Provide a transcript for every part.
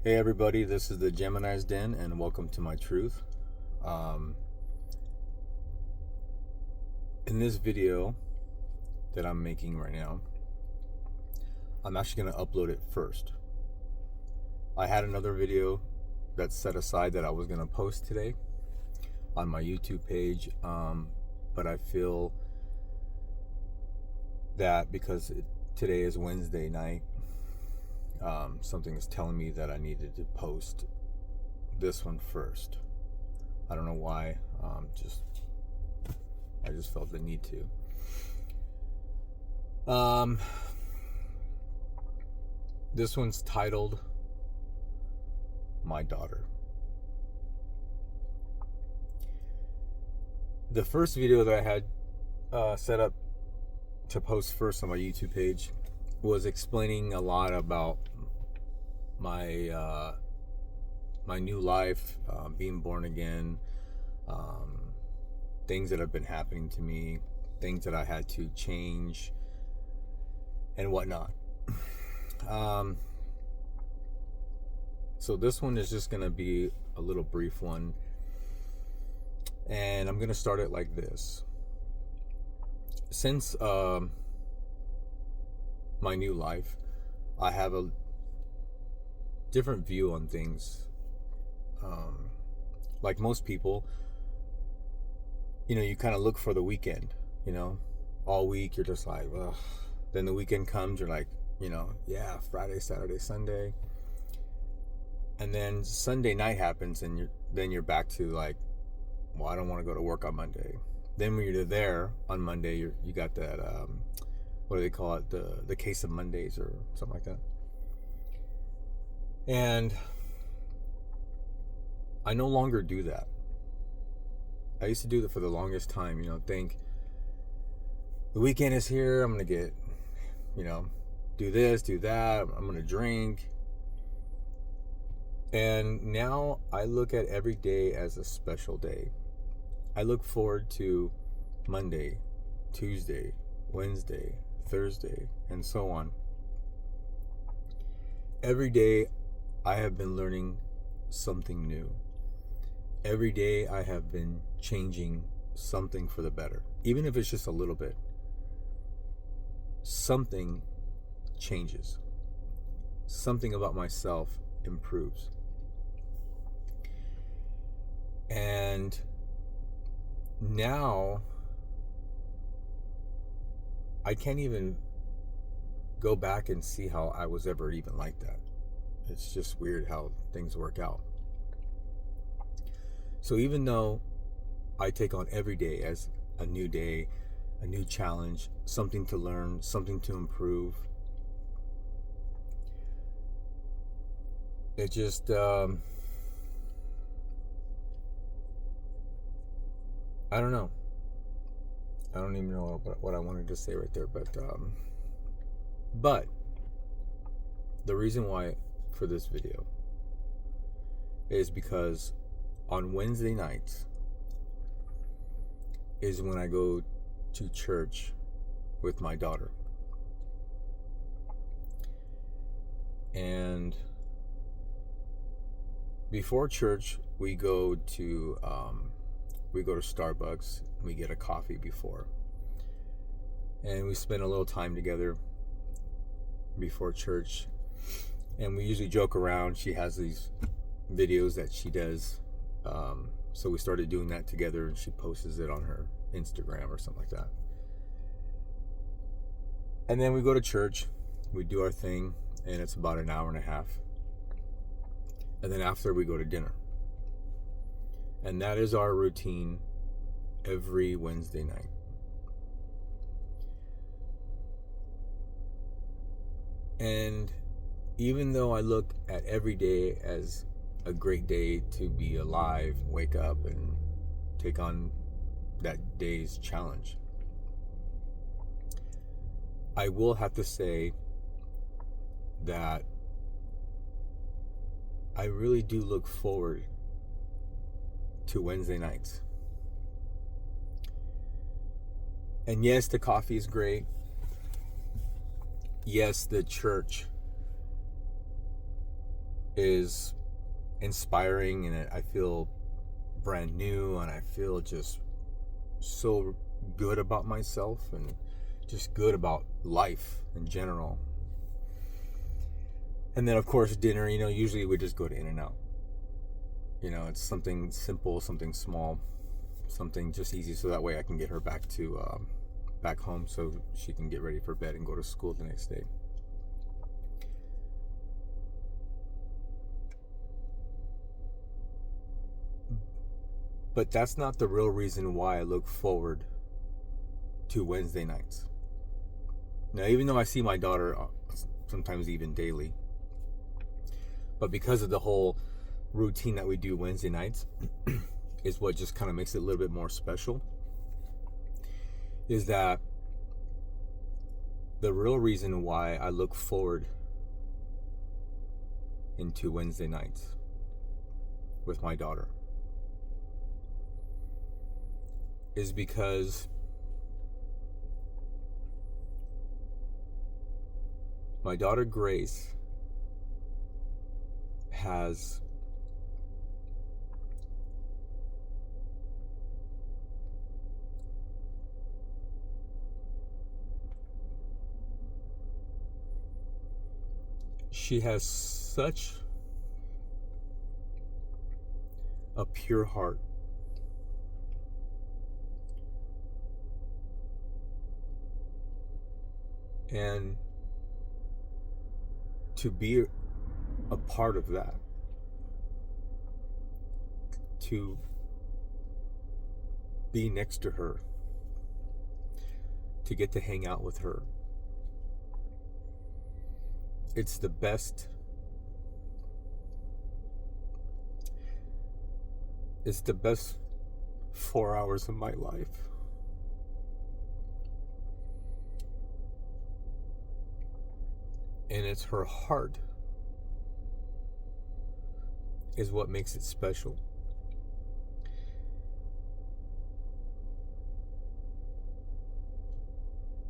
Hey everybody, this is the Gemini's Den and welcome to my truth. In this video that I'm making right now, I'm actually going to upload it first. I had another video that's set aside that I was going to post today on my YouTube page, but I feel that because today is Wednesday night, something is telling me that I needed to post this one first. I don't know why. I just felt the need to. This one's titled "My Daughter." The first video that I had set up to post first on my YouTube page was explaining a lot about my my new life, being born again, things that have been happening to me, things that I had to change, and whatnot. So this one is just gonna be a little brief one, and I'm gonna start it like this. Since my new life, I have a different view on things. Like most people, you kind of look for the weekend, all week you're just like, ugh. Then the weekend comes, you're like, yeah, Friday, Saturday, Sunday. And then Sunday night happens and you're back to like, well, I don't want to go to work on Monday. Then when you're there on Monday, you got that, what do they call it? The case of Mondays or something like that. And I no longer do that. I used to do that for the longest time, think the weekend is here, I'm going to get, do this, do that, I'm going to drink. And now I look at every day as a special day. I look forward to Monday, Tuesday, Wednesday, Thursday, and so on. Every day I have been learning something new. Every day I have been changing something for the better. Even if it's just a little bit. Something changes. Something about myself improves. And now I can't even go back and see how I was ever even like that. It's just weird how things work out. So even though I take on every day as a new day, a new challenge, something to learn, something to improve, it just I don't know. I don't even know what I wanted to say right there, but the reason why for this video is because on Wednesday nights is when I go to church with my daughter. And before church, we go to Starbucks. We get a coffee before, and we spend a little time together before church. And we usually joke around. She has these videos that she does, so we started doing that together, and she posts it on her Instagram or something like that. And then we go to church, we do our thing, and it's about an hour and a half. And then after, we go to dinner. And that is our routine every Wednesday night. And even though I look at every day as a great day to be alive, wake up, and take on that day's challenge, I will have to say that I really do look forward to Wednesday nights. And yes, the coffee is great. Yes, the church is inspiring, and I feel brand new, and I feel just so good about myself and just good about life in general. And then of course dinner, usually we just go to In-N-Out. It's something simple, something small, something just easy, so that way I can get her back home so she can get ready for bed and go to school the next day. But that's not the real reason why I look forward to Wednesday nights. Now, even though I see my daughter sometimes even daily, but because of the whole routine that we do Wednesday nights is what just kind of makes it a little bit more special, is that the real reason why I look forward into Wednesday nights with my daughter is because my daughter Grace has such a pure heart. And to be a part of that, to be next to her, to get to hang out with her, it's the best. It's the best 4 hours of my life. And it's her heart is what makes it special.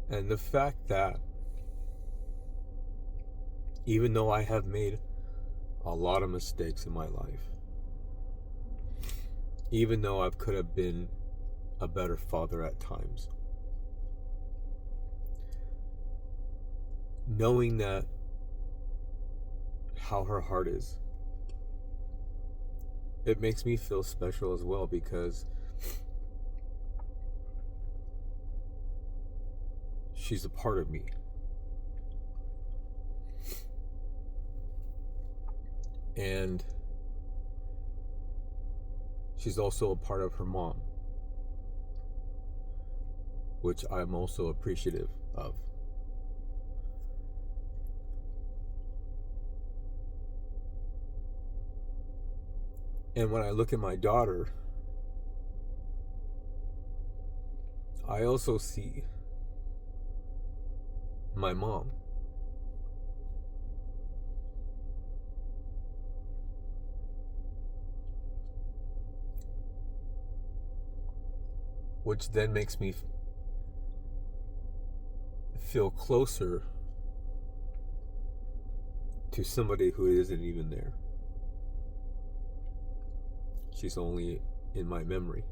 And the fact that even though I have made a lot of mistakes in my life, even though I could have been a better father at times, knowing that how her heart is, it makes me feel special as well, because she's a part of me. And she's also a part of her mom, which I'm also appreciative of. And when I look at my daughter, I also see my mom. Which then makes me feel closer to somebody who isn't even there. She's only in my memory.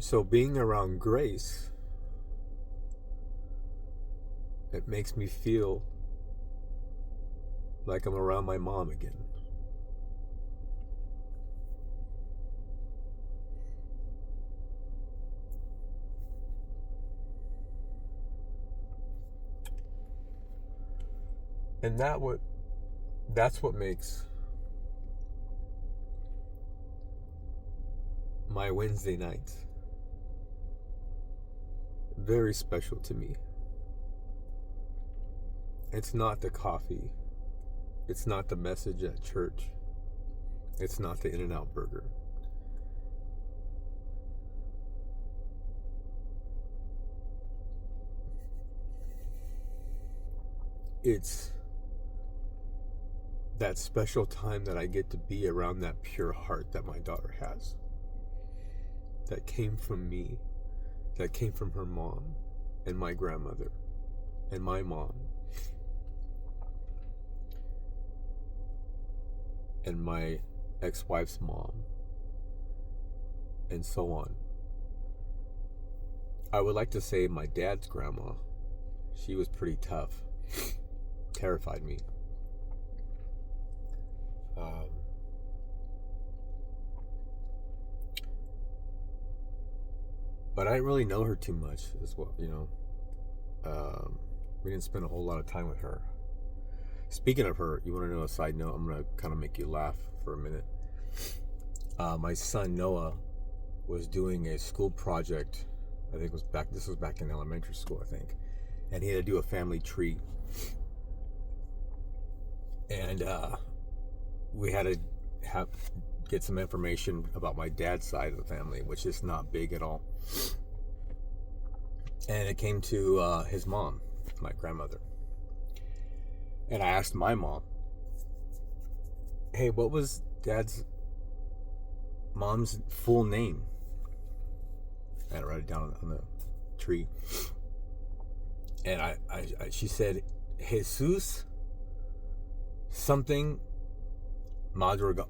So being around Grace, it makes me feel like I'm around my mom again. And that's what makes my Wednesday nights very special to me. It's not the coffee. It's not the message at church. It's not the In-N-Out burger. It's that special time that I get to be around that pure heart that my daughter has. That came from me, that came from her mom and my grandmother and my mom and my ex-wife's mom and so on. I would like to say my dad's grandma. She was pretty tough. Terrified me. But I didn't really know her too much as well, we didn't spend a whole lot of time with her. Speaking of her, you want to know a side note? I'm going to kind of make you laugh for a minute. My son Noah was doing a school project. I think this was back in elementary school, I think. And he had to do a family tree. And we had to get some information about my dad's side of the family, which is not big at all. And it came to his mom, my grandmother. And I asked my mom, hey, what was dad's mom's full name? I had to write it down on the tree. And she said, Jesus something Madrigal.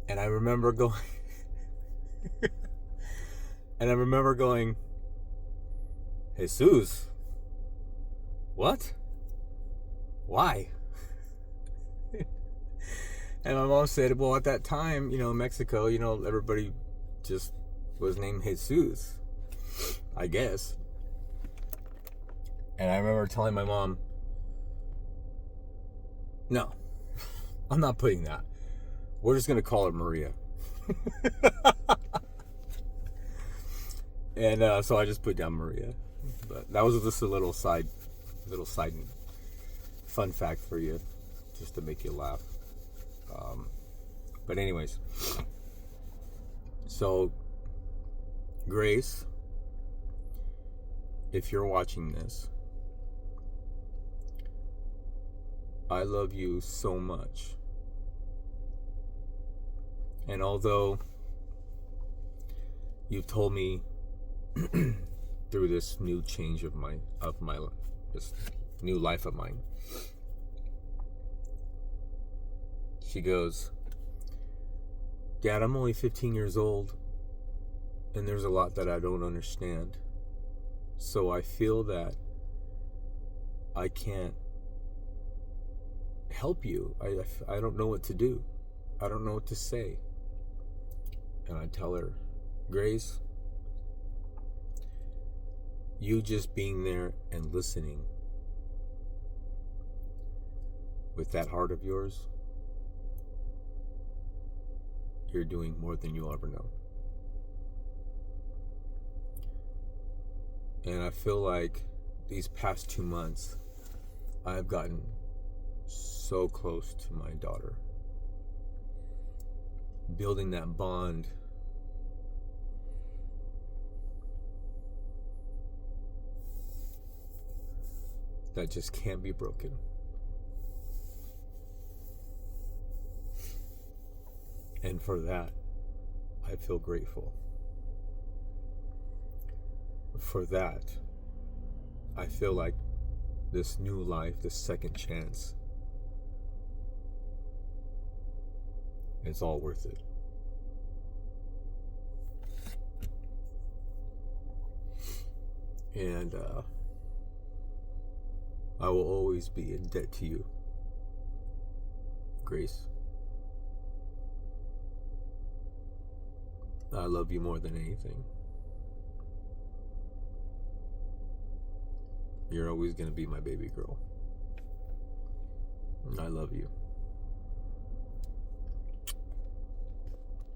And I remember going, Jesus? What? Why? And my mom said, well, at that time, Mexico, everybody just was named Jesus, I guess. And I remember telling my mom, no, I'm not putting that. We're just going to call her Maria. And so I just put down Maria. But that was just a little side fun fact for you, just to make you laugh. But anyways, so Grace, if you're watching this, I love you so much. And although you've told me through this new change of my this new life of mine, she goes, Dad, I'm only 15 years old, and there's a lot that I don't understand. So I feel that I can't help you. I don't know what to do. I don't know what to say. And I tell her, Grace, you just being there and listening with that heart of yours, you're doing more than you'll ever know. And I feel like these past 2 months, I've gotten so close to my daughter. Building that bond that just can't be broken. And for that, I feel grateful. For that, I feel like this new life, this second chance, it's all worth it. And I will always be in debt to you, Grace. I love you more than anything. You're always going to be my baby girl. I love you.